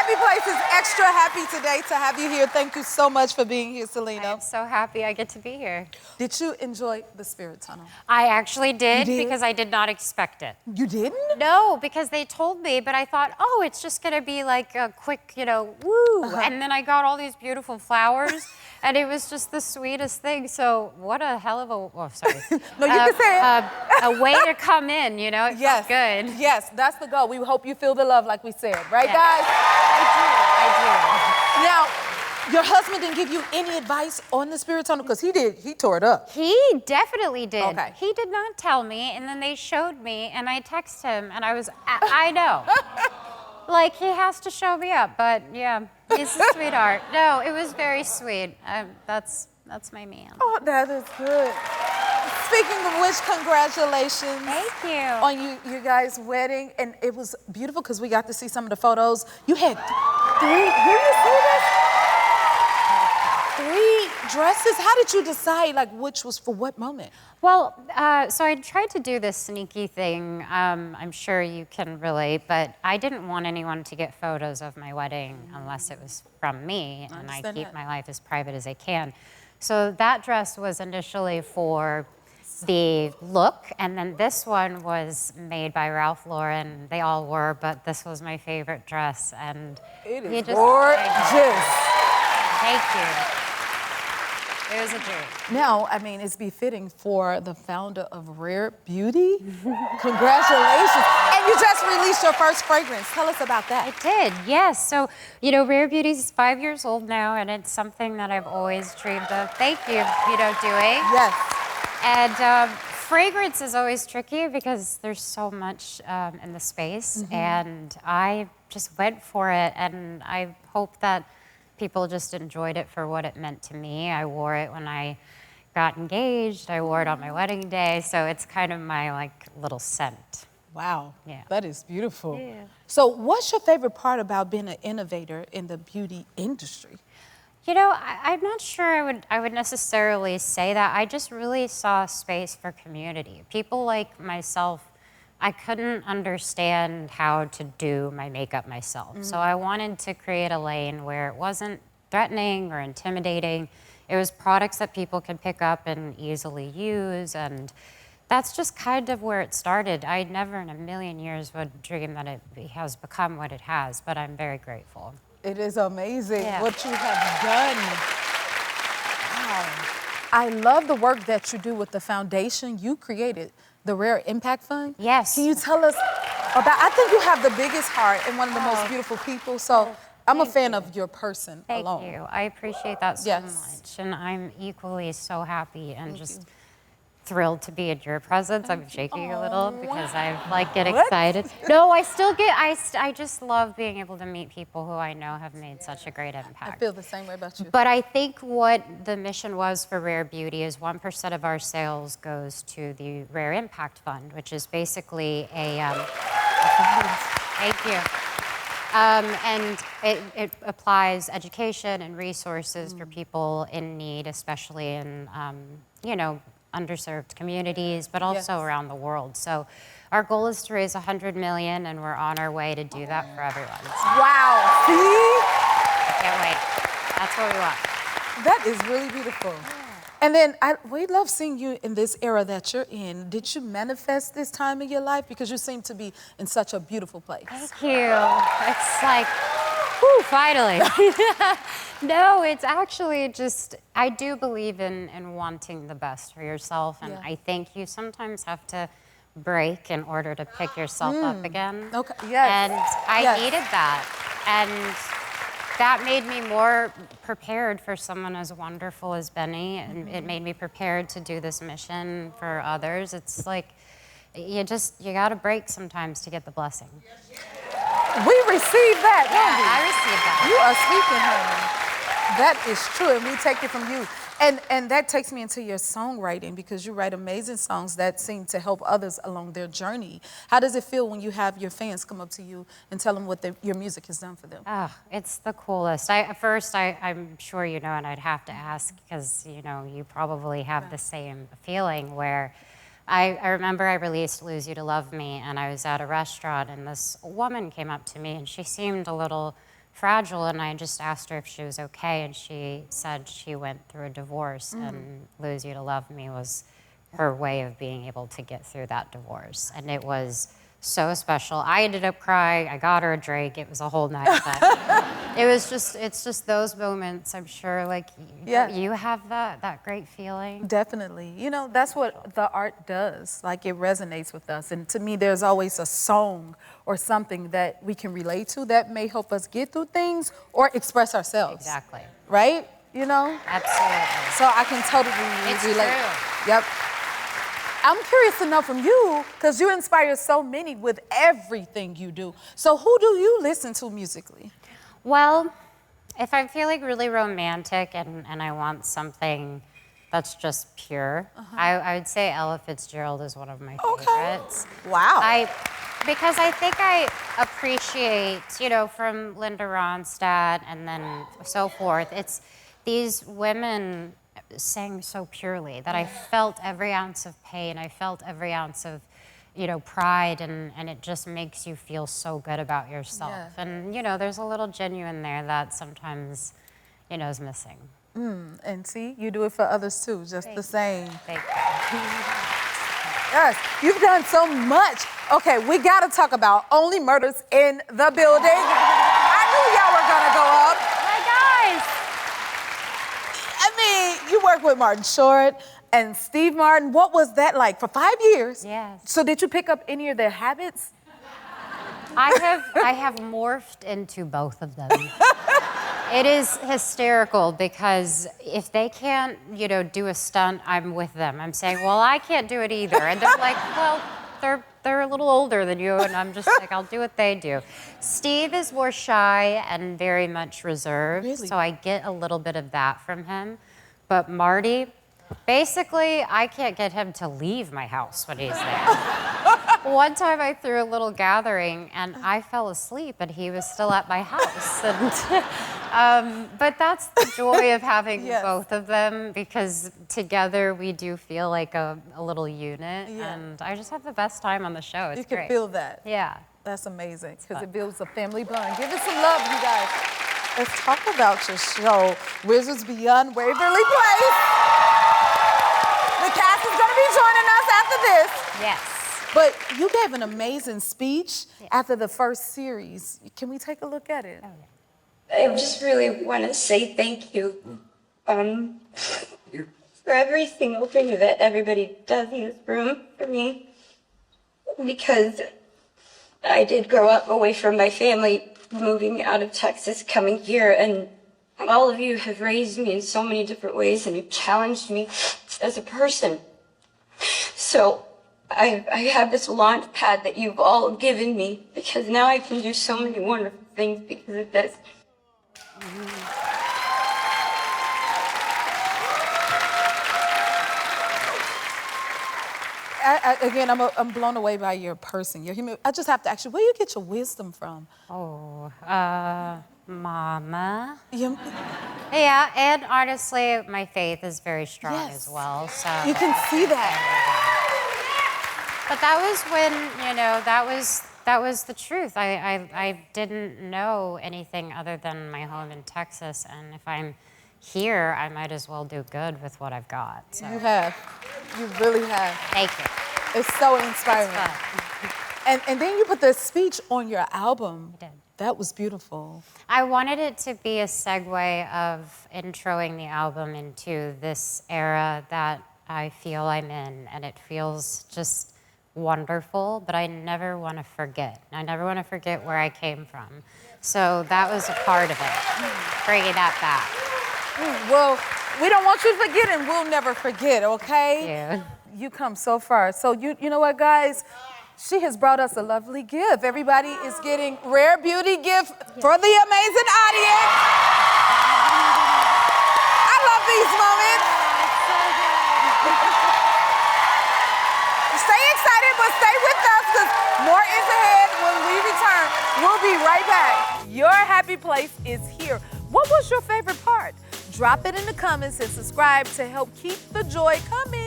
Waverly Place is extra happy today to have you here. Thank you so much for being here, Selena. I'm so happy I get to be here. Did you enjoy the Spirit Tunnel? I actually did, did? because I did not expect it. You didn't? No, because they told me, but I thought, oh, it's just gonna be like a quick, woo. And then I got all these beautiful flowers, and it was just the sweetest thing. So what a hell of a, oh, sorry. No, you can say it. A way to come in, it felt good. Yes, that's the goal. We hope you feel the love like we said, right, Yeah. guys? I do. Now, your husband didn't give you any advice on the Spirit Tunnel? Because he did, he tore it up. He definitely did. Okay. He did not tell me, and then they showed me, and I texted him, and I know. Like, he has to show me up, but yeah, he's a sweetheart. No, it was very sweet. That's my man. Oh, that is good. Speaking of which, congratulations. Thank you. On you guys' wedding. And it was beautiful because we got to see some of the photos. You had three dresses. How did you decide, like, which was for what moment? Well, so I tried to do this sneaky thing. I'm sure you can relate, but I didn't want anyone to get photos of my wedding unless it was from me, and I keep my life as private as I can. So that dress was initially for the look, and then this one was made by Ralph Lauren. They all were, but this was my favorite dress, and it is gorgeous. Thank you. It was a dream. Now, I mean, it's befitting for the founder of Rare Beauty. Congratulations. And you just released your first fragrance. Tell us about that. I did, yes. So, Rare Beauty is 5 years old now, and it's something that I've always dreamed of. Thank you, doing. Yes. And fragrance is always tricky because there's so much in the space, and I just went for it, and I hope that people just enjoyed it for what it meant to me. I wore it when I got engaged. I wore it on my wedding day, so it's kind of my little scent. Wow, yeah, that is beautiful. Yeah. So what's your favorite part about being an innovator in the beauty industry? I'm not sure I would necessarily say that. I just really saw space for community. People like myself, I couldn't understand how to do my makeup myself. So I wanted to create a lane where it wasn't threatening or intimidating. It was products that people could pick up and easily use, and that's just kind of where it started. I never in a million years would dream that it has become what it has, but I'm very grateful. It is amazing what you have done. Wow. I love the work that you do with the foundation you created, the Rare Impact Fund. Yes. Can you tell us about, I think you have the biggest heart and one of the most beautiful people, so I'm a fan of your person alone. Thank you. I appreciate that so much, and I'm equally so happy and just thrilled to be in your presence. I'm shaking a little because I get excited. No, I still get, I just love being able to meet people who I know have made such a great impact. I feel the same way about you. But I think what the mission was for Rare Beauty is 1% of our sales goes to the Rare Impact Fund, which is basically a thank you. And it applies education and resources for people in need, especially in, underserved communities, but also around the world. So our goal is to raise 100 million, and we're on our way to do that for everyone. Wow, see? I can't wait. That's what we want. That is really beautiful. And then we love seeing you in this era that you're in. Did you manifest this time in your life? Because you seem to be in such a beautiful place. Thank you. It's like, whew, finally. No, it's actually just, I do believe in wanting the best for yourself. And I think you sometimes have to break in order to pick yourself up again. Okay, yes. And I needed that. And that made me more prepared for someone as wonderful as Benny, and it made me prepared to do this mission for others. It's like, you gotta break sometimes to get the blessing. We received that, don't we? I received that. You are speaking, honey. That is true, and we take it from you. And that takes me into your songwriting, because you write amazing songs that seem to help others along their journey. How does it feel when you have your fans come up to you and tell them what your music has done for them? Oh, it's the coolest. I'm sure you know, and I'd have to ask, because you probably have the same feeling, where I remember I released Lose You to Love Me, and I was at a restaurant, and this woman came up to me, and she seemed a little fragile, and I just asked her if she was okay, and she said she went through a divorce, and Lose You to Love Me was her way of being able to get through that divorce. And it was so special. I ended up crying. I got her a drink. It was a whole night. But it's just those moments, I'm sure, like, you have that great feeling. Definitely. You know, that's what the art does. Like, it resonates with us. And to me, there's always a song or something that we can relate to that may help us get through things or express ourselves. Exactly. Right? You know? Absolutely. So I can totally relate. True. Yep. I'm curious to know from you, because you inspire so many with everything you do. So who do you listen to musically? Well, if I'm feeling really romantic and I want something that's just pure, I would say Ella Fitzgerald is one of my favorites. Wow. Because I think I appreciate, you know, from Linda Ronstadt and then so forth, it's these women sang so purely that I felt every ounce of pain. I felt every ounce of, you know, pride, and it just makes you feel so good about yourself. Yeah. And, you know, there's a little genuine there that sometimes, you know, is missing. And see, you do it for others too, just the same. Thank you. Yes, you've done so much. Okay, we gotta talk about Only Murders in the Building. I knew y'all were gonna go up. Hi, guys. I mean, you worked with Martin Short and Steve Martin. What was that like for 5 years? Yes. So did you pick up any of their habits? I have morphed into both of them. It is hysterical because if they can't, you know, do a stunt, I'm with them. I'm saying, well, I can't do it either. And they're like, well, they're a little older than you, and I'm just like, I'll do what they do. Steve is more shy and very much reserved, Really? so I get a little bit of that from him. But Marty, basically, I can't get him to leave my house when he's there. One time I threw a little gathering and I fell asleep and he was still at my house. And, but that's the joy of having Yes. both of them, because together we do feel like a little unit. Yeah. And I just have the best time on the show. It's You can great. feel that. Yeah. That's amazing, because it builds a family bond. Give it some love, you guys. Let's talk about your show, Wizards Beyond Waverly Place. The cast is going to be joining us after this. Yes. But you gave an amazing speech after the first series. Can we take a look at it? I just really want to say thank you for every single thing that everybody does in this room for me, because I did grow up away from my family, moving out of Texas, coming here, and all of you have raised me in so many different ways and you've challenged me as a person. So I have this launch pad that you've all given me, because now I can do so many wonderful things because of this. Again, I'm blown away by your person, your human. I just have to ask you, where you get your wisdom from? Oh, Mama. You, Yeah, and honestly, my faith is very strong Yes. as well. So you can see that. But that was when, you know, that was the truth. I didn't know anything other than my home in Texas, and if I'm here, I might as well do good with what I've got. So You have. You really have. thank you. It's so inspiring. It's fun. And then you put the speech on your album. I did. That was beautiful. I wanted it to be a segue of introing the album into this era that I feel I'm in, and it feels just wonderful, but I never want to forget. I never want to forget where I came from. So that was a part of it, bringing that back. Well, we don't want you to forget, and we'll never forget, okay? Yeah. You come so far. So you know what, guys? She has brought us a lovely gift. Everybody is getting rare beauty gift for the amazing audience. I love these moments. Stay excited, but stay with us, because more is ahead when we return. We'll be right back. Your happy place is here. What was your favorite part? Drop it in the comments and subscribe to help keep the joy coming.